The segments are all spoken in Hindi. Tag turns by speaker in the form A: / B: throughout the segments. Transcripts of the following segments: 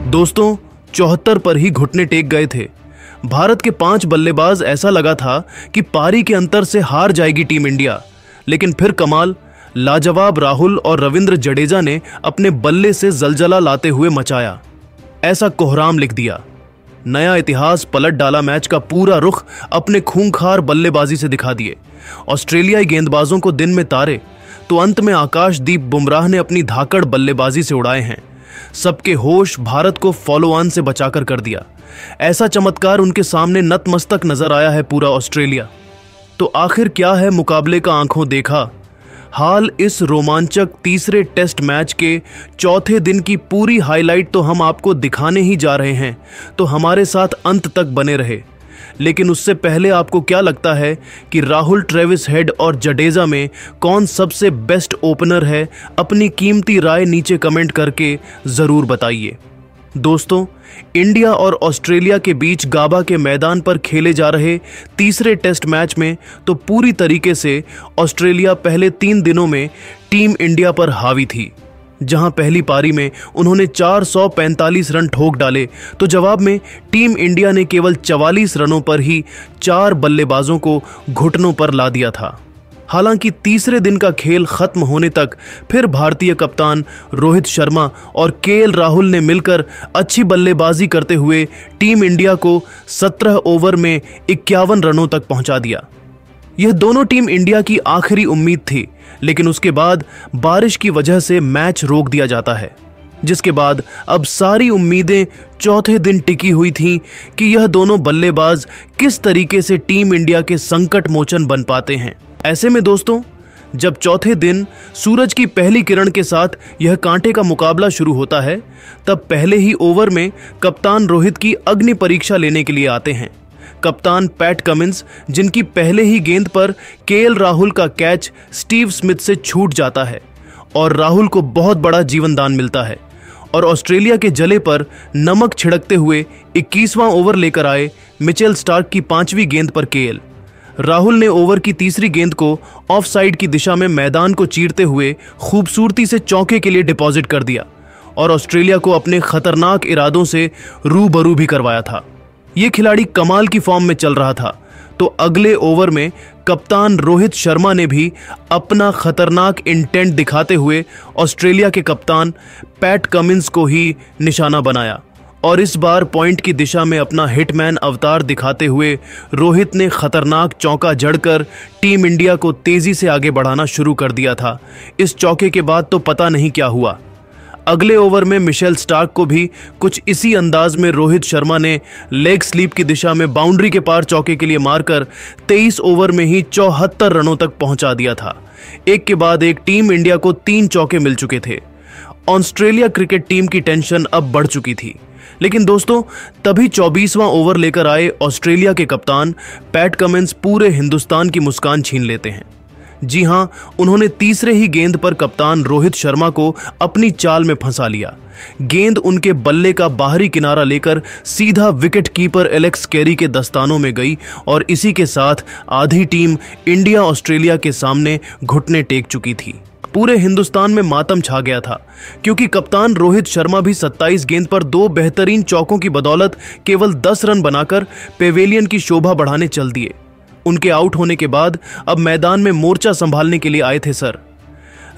A: दोस्तों 74 पर ही घुटने टेक गए थे। भारत के 5 बल्लेबाज ऐसा लगा था कि पारी के अंतर से हार जाएगी टीम इंडिया, लेकिन फिर कमाल, लाजवाब राहुल और रविंद्र जडेजा ने अपने बल्ले से जलजला लाते हुए मचाया। ऐसा कोहराम लिख दिया, नया इतिहास पलट डाला। मैच का पूरा रुख अपने खूंखार बल्लेबाजी से दिखा दिए। ऑस्ट्रेलियाई गेंदबाजों को दिन में तारे तो अंत में आकाशदीप बुमराह ने अपनी धाकड़ बल्लेबाजी से उड़ाए हैं। सबके होश भारत को फॉलो ऑन से बचाकर कर दिया। ऐसा चमत्कार उनके सामने नतमस्तक नजर आया है पूरा ऑस्ट्रेलिया। तो आखिर क्या है मुकाबले का आंखों देखा हाल। इस रोमांचक तीसरे टेस्ट मैच के चौथे दिन की पूरी हाईलाइट तो हम आपको दिखाने ही जा रहे हैं, तो हमारे साथ अंत तक बने रहे। लेकिन उससे पहले आपको क्या लगता है कि राहुल, ट्रेविस हेड और जडेजा में कौन सबसे बेस्ट ओपनर है? अपनी कीमती राय नीचे कमेंट करके जरूर बताइए। दोस्तों, इंडिया और ऑस्ट्रेलिया के बीच गाबा के मैदान पर खेले जा रहे तीसरे टेस्ट मैच में तो पूरी तरीके से ऑस्ट्रेलिया पहले 3 दिनों में टीम इंडिया पर हावी थी। जहां पहली पारी में उन्होंने 445 रन ठोक डाले, तो जवाब में टीम इंडिया ने केवल 44 रनों पर ही 4 बल्लेबाजों को घुटनों पर ला दिया था। हालांकि तीसरे दिन का खेल खत्म होने तक फिर भारतीय कप्तान रोहित शर्मा और केएल राहुल ने मिलकर अच्छी बल्लेबाजी करते हुए टीम इंडिया को 17 ओवर में 51 रनों तक पहुंचा दिया। यह दोनों टीम इंडिया की आखिरी उम्मीद थी, लेकिन उसके बाद बारिश की वजह से मैच रोक दिया जाता है, जिसके बाद अब सारी उम्मीदें चौथे दिन टिकी हुई थीं कि यह दोनों बल्लेबाज किस तरीके से टीम इंडिया के संकट मोचन बन पाते हैं। ऐसे में दोस्तों, जब चौथे दिन सूरज की पहली किरण के साथ यह कांटे का मुकाबला शुरू होता है, तब पहले ही ओवर में कप्तान रोहित की अग्नि परीक्षा लेने के लिए आते हैं। कप्तान पैट कमिंस, जिनकी पहले ही गेंद पर केएल राहुल का कैच स्टीव स्मिथ से छूट जाता है और राहुल को बहुत बड़ा जीवनदान मिलता है। और ऑस्ट्रेलिया के जले पर नमक छिड़कते हुए 21वां ओवर लेकर आए मिचेल स्टार्क की 5वीं गेंद पर केएल राहुल ने ओवर की तीसरी गेंद को ऑफ साइड की दिशा में मैदान को चीरते हुए खूबसूरती से चौके के लिए डिपॉजिट कर दिया और ऑस्ट्रेलिया को अपने खतरनाक इरादों से रूबरू भी करवाया था। ये खिलाड़ी कमाल की फॉर्म में चल रहा था, तो अगले ओवर में कप्तान रोहित शर्मा ने भी अपना खतरनाक इंटेंट दिखाते हुए ऑस्ट्रेलिया के कप्तान पैट कमिंस को ही निशाना बनाया और इस बार पॉइंट की दिशा में अपना हिटमैन अवतार दिखाते हुए रोहित ने खतरनाक चौका जड़कर टीम इंडिया को तेजी से आगे बढ़ाना शुरू कर दिया था। इस चौके के बाद तो पता नहीं क्या हुआ। अगले ओवर में मिशेल स्टार्क को भी कुछ इसी अंदाज में रोहित शर्मा ने लेग स्लीप की दिशा में बाउंड्री के पार चौके के लिए मारकर 23 ओवर में ही 74 रनों तक पहुंचा दिया था। एक के बाद एक टीम इंडिया को 3 चौके मिल चुके थे। ऑस्ट्रेलिया क्रिकेट टीम की टेंशन अब बढ़ चुकी थी, लेकिन दोस्तों तभी 24वां ओवर लेकर आए ऑस्ट्रेलिया के कप्तान पैट कमिंस पूरे हिंदुस्तान की मुस्कान छीन लेते हैं। जी हां, उन्होंने तीसरे ही गेंद पर कप्तान रोहित शर्मा को अपनी चाल में फंसा लिया। गेंद उनके बल्ले का बाहरी किनारा लेकर सीधा विकेट कीपर एलेक्स कैरी के दस्तानों में गई और इसी के साथ आधी टीम इंडिया ऑस्ट्रेलिया के सामने घुटने टेक चुकी थी। पूरे हिंदुस्तान में मातम छा गया था, क्योंकि कप्तान रोहित शर्मा भी 27 गेंद पर 2 बेहतरीन चौकों की बदौलत केवल 10 रन बनाकर पेवेलियन की शोभा बढ़ाने चल दिए। उनके आउट होने के बाद अब मैदान में मोर्चा संभालने के लिए आए थे सर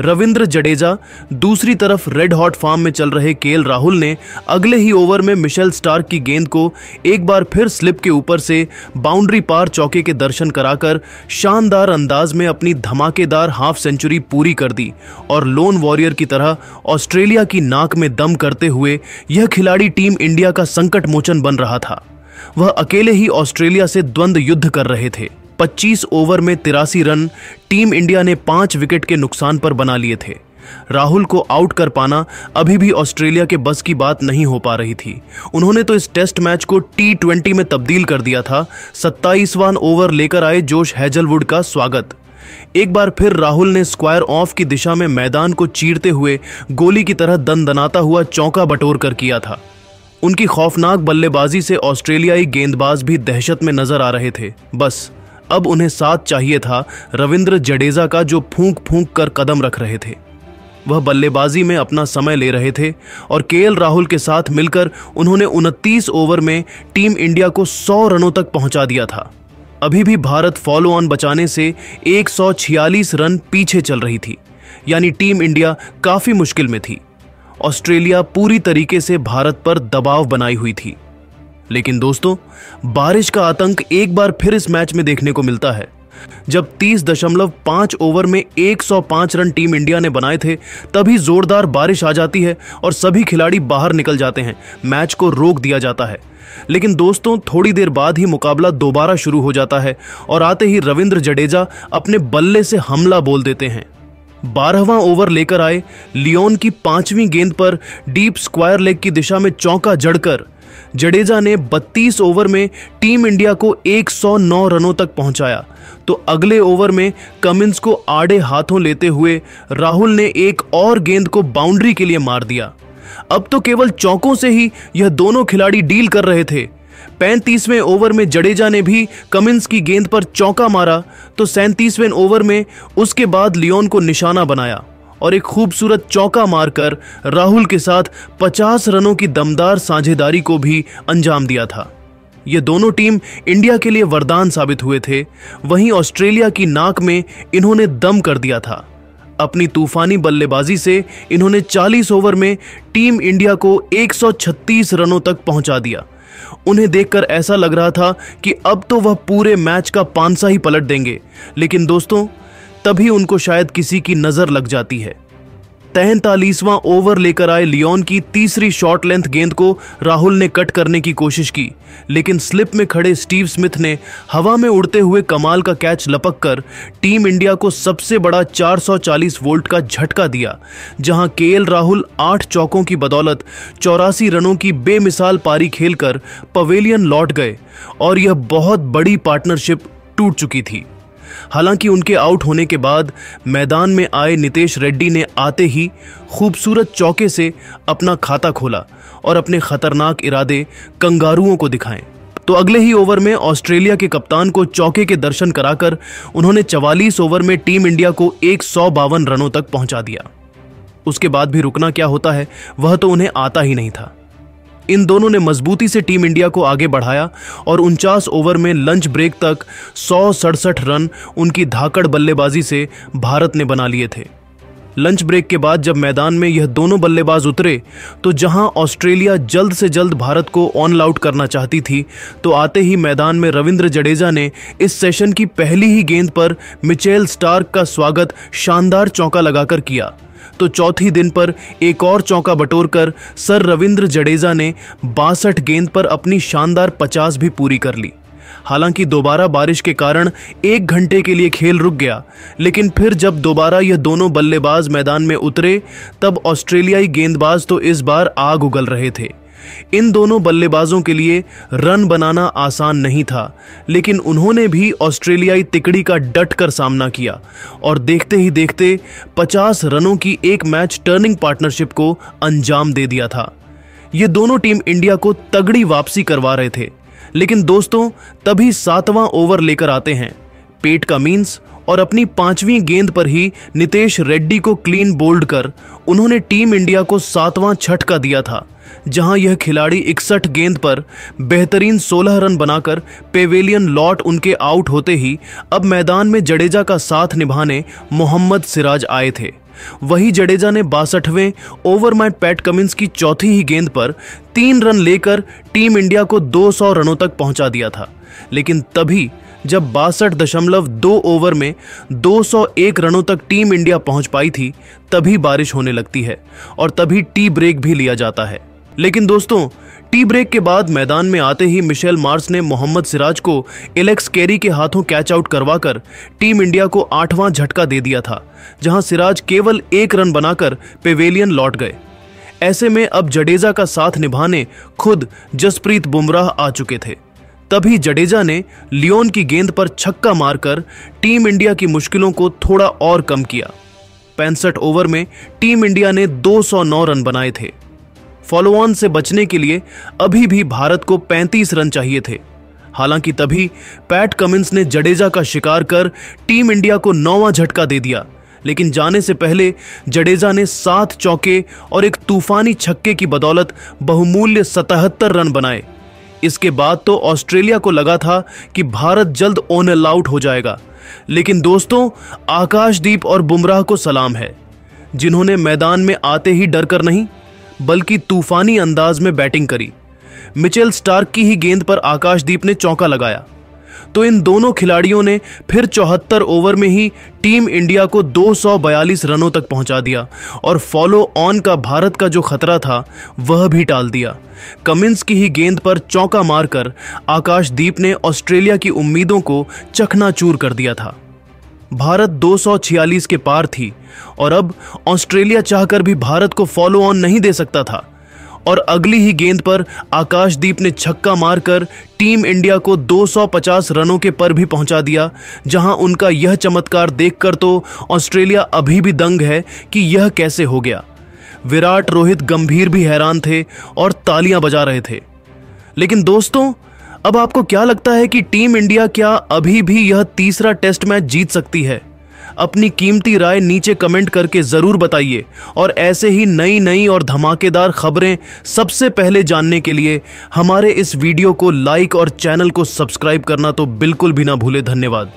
A: रविंद्र जडेजा। दूसरी तरफ रेड हॉट फॉर्म में चल रहे केएल राहुल ने अगले ही ओवर में मिशेल स्टार्क की गेंद को एक बार फिर स्लिप के ऊपर से बाउंड्री पार चौके के दर्शन कराकर शानदार अंदाज में अपनी धमाकेदार हाफ सेंचुरी पूरी कर दी और लोन वॉरियर की तरह ऑस्ट्रेलिया की नाक में दम करते हुए यह खिलाड़ी टीम इंडिया का संकट मोचन बन रहा था। वह अकेले ही ऑस्ट्रेलिया से द्वंद्व युद्ध कर रहे थे। 25 ओवर में 83 रन टीम इंडिया ने 5 विकेट के नुकसान पर बना लिए थे। राहुल को आउट कर पाना अभी भी ऑस्ट्रेलिया के बस की बात नहीं हो पा रही थी। उन्होंने तो इस टेस्ट मैच को T20 में तब्दील कर दिया था। 27वां ओवर लेकर आए जोश हेजलवुड का स्वागत। एक बार फिर राहुल ने स्क्वायर ऑफ की दिशा में मैदान को चीरते हुए गोली की तरह दनदनाता हुआ चौका बटोर कर किया था। उनकी खौफनाक बल्लेबाजी से ऑस्ट्रेलियाई गेंदबाज भी दहशत में नजर आ रहे थे। बस अब उन्हें साथ चाहिए था रविंद्र जडेजा का, जो फूंक फूंक कर कदम रख रहे थे। वह बल्लेबाजी में अपना समय ले रहे थे और केएल राहुल के साथ मिलकर उन्होंने 29 ओवर में टीम इंडिया को 100 रनों तक पहुंचा दिया था। अभी भी भारत फॉलो ऑन बचाने से 146 रन पीछे चल रही थी, यानी टीम इंडिया काफी मुश्किल में थी। ऑस्ट्रेलिया पूरी तरीके से भारत पर दबाव बनाई हुई थी। लेकिन दोस्तों, बारिश का आतंक एक बार फिर इस मैच में देखने को मिलता है। जब 30.5 ओवर में 105 रन टीम इंडिया ने बनाए थे, तभी जोरदार बारिश आ जाती है और सभी खिलाड़ी बाहर निकल जाते हैं। मैच को रोक दिया जाता है। लेकिन दोस्तों, थोड़ी देर बाद ही मुकाबला दोबारा शुरू हो जाता है और आते ही रविंद्र जडेजा अपने बल्ले से हमला बोल देते हैं। 12वां ओवर लेकर आए लियोन की 5वीं गेंद पर डीप स्क्वायर लेग की दिशा में चौका जड़कर जडेजा ने 32 ओवर में टीम इंडिया को 109 रनों तक पहुंचाया। तो अगले ओवर में कमिंस को आड़े हाथों लेते हुए राहुल ने एक और गेंद को बाउंड्री के लिए मार दिया। अब तो केवल चौकों से ही यह दोनों खिलाड़ी डील कर रहे थे। 35वें ओवर में जडेजा ने भी कमिंस की गेंद पर चौका मारा तो 37वें ओवर में उसके बाद लियोन को निशाना बनाया और एक खूबसूरत चौका मारकर राहुल के साथ 50 रनों की दमदार साझेदारी को भी अंजाम दिया था। ये दोनों टीम इंडिया के लिए वरदान साबित हुए थे। वहीं ऑस्ट्रेलिया की नाक में इन्होंने दम कर दिया था। अपनी तूफानी बल्लेबाजी से इन्होंने 40 ओवर में टीम इंडिया को 136 रनों तक पहुंचा दिया। उन्हें देखकर ऐसा लग रहा था कि अब तो वह पूरे मैच का पांसा ही पलट देंगे। लेकिन दोस्तों, तभी उनको शायद किसी की नजर लग जाती है। 43वां ओवर लेकर आए लियोन की तीसरी शॉर्ट लेंथ गेंद को राहुल ने कट करने की कोशिश की, लेकिन स्लिप में खड़े स्टीव स्मिथ ने हवा में उड़ते हुए कमाल का कैच लपक कर टीम इंडिया को सबसे बड़ा 440 वोल्ट का झटका दिया, जहां केएल राहुल 8 चौकों की बदौलत 84 रनों की बेमिसाल पारी खेलकर पवेलियन लौट गए और यह बहुत बड़ी पार्टनरशिप टूट चुकी थी। हालांकि उनके आउट होने के बाद मैदान में आए नितेश रेड्डी ने आते ही खूबसूरत चौके से अपना खाता खोला और अपने खतरनाक इरादे कंगारुओं को दिखाए। तो अगले ही ओवर में ऑस्ट्रेलिया के कप्तान को चौके के दर्शन कराकर उन्होंने 44 ओवर में टीम इंडिया को 152 रनों तक पहुंचा दिया। उसके बाद भी रुकना क्या होता है वह तो उन्हें आता ही नहीं था। इन दोनों ने मजबूती से टीम इंडिया को आगे बढ़ाया और 49 ओवर में लंच ब्रेक तक 167 रन उनकी धाकड़ बल्लेबाजी से भारत ने बना लिए थे। लंच ब्रेक के बाद जब मैदान में यह दोनों बल्लेबाज उतरे तो जहां ऑस्ट्रेलिया जल्द से जल्द भारत को ऑन आउट करना चाहती थी, तो आते ही मैदान में रविंद्र जडेजा ने इस सेशन की पहली ही गेंद पर मिचेल स्टार्क का स्वागत शानदार चौका लगाकर किया। तो चौथी दिन पर एक और चौका बटोरकर सर रविंद्र जडेजा ने 62 गेंद पर अपनी शानदार 50 भी पूरी कर ली। हालांकि दोबारा बारिश के कारण 1 घंटे के लिए खेल रुक गया, लेकिन फिर जब दोबारा यह दोनों बल्लेबाज मैदान में उतरे तब ऑस्ट्रेलियाई गेंदबाज तो इस बार आग उगल रहे थे। इन दोनों बल्लेबाजों के लिए रन बनाना आसान नहीं था, लेकिन उन्होंने भी ऑस्ट्रेलियाई तिकड़ी का डट कर सामना किया और देखते ही देखते 50 रनों की एक मैच टर्निंग पार्टनरशिप को अंजाम दे दिया था। ये दोनों टीम इंडिया को तगड़ी वापसी करवा रहे थे। लेकिन दोस्तों, तभी 7वां ओवर लेकर आते हैं पेट कमिंस और अपनी 5वीं गेंद पर ही नितेश रेड्डी को क्लीन बोल्ड कर उन्होंने टीम इंडिया को 7वां झटका दिया था, जहां यह खिलाड़ी 61 गेंद पर बेहतरीन 16 रन बनाकर पेवेलियन लौट उनके आउट होते ही अब मैदान में जडेजा का साथ निभाने मोहम्मद सिराज आए थे। वही जडेजा ने 62वें ओवर में पैट कमिंस की चौथी ही गेंद पर 3 रन लेकर टीम इंडिया को 200 रनों तक पहुंचा दिया था। लेकिन तभी जब 62.2 ओवर में 201 रनों तक टीम इंडिया पहुंच पाई थी, तभी बारिश होने लगती है और तभी टी ब्रेक भी लिया जाता है। लेकिन दोस्तों, टी ब्रेक के बाद मैदान में आते ही मिशेल मार्श ने मोहम्मद सिराज को एलेक्स कैरी के हाथों कैच आउट करवाकर टीम इंडिया को 8वां झटका दे दिया था, जहां सिराज केवल 1 रन बनाकर पेवेलियन लौट गए। ऐसे में अब जडेजा का साथ निभाने खुद जसप्रीत बुमराह आ चुके थे। तभी जडेजा ने लियोन की गेंद पर छक्का मारकर टीम इंडिया की मुश्किलों को थोड़ा और कम किया। 65 ओवर में टीम इंडिया ने 209 रन बनाए थे। फॉलो ऑन से बचने के लिए अभी भी भारत को 35 रन चाहिए थे। हालांकि तभी पैट कमिंस ने जडेजा का शिकार कर टीम इंडिया को 9वां झटका दे दिया, लेकिन जाने से पहले जडेजा ने 7 चौके और एक तूफानी छक्के की बदौलत बहुमूल्य 77 रन बनाए। इसके बाद तो ऑस्ट्रेलिया को लगा था कि भारत जल्द ऑल आउट हो जाएगा, लेकिन दोस्तों आकाशदीप और बुमराह को सलाम है, जिन्होंने मैदान में आते ही डर कर नहीं बल्कि तूफानी अंदाज में बैटिंग करी। मिचेल स्टार्क की ही गेंद पर आकाशदीप ने चौका लगाया तो इन दोनों खिलाड़ियों ने फिर 74 ओवर में ही टीम इंडिया को 242 रनों तक पहुंचा दिया और फॉलो ऑन का भारत का जो खतरा था वह भी टाल दिया। कमिंस की ही गेंद पर चौका मारकर आकाशदीप ने ऑस्ट्रेलिया की उम्मीदों को चकनाचूर कर दिया था। भारत 246 के पार थी और अब ऑस्ट्रेलिया चाहकर भी भारत को फॉलो ऑन नहीं दे सकता था और अगली ही गेंद पर आकाशदीप ने छक्का मारकर टीम इंडिया को 250 रनों के पर भी पहुंचा दिया, जहां उनका यह चमत्कार देखकर तो ऑस्ट्रेलिया अभी भी दंग है कि यह कैसे हो गया। विराट, रोहित, गंभीर भी हैरान थे और तालियां बजा रहे थे। लेकिन दोस्तों अब आपको क्या लगता है कि टीम इंडिया क्या अभी भी यह तीसरा टेस्ट मैच जीत सकती है? अपनी कीमती राय नीचे कमेंट करके जरूर बताइए और ऐसे ही नई और धमाकेदार खबरें सबसे पहले जानने के लिए हमारे इस वीडियो को लाइक और चैनल को सब्सक्राइब करना तो बिल्कुल भी ना भूले। धन्यवाद।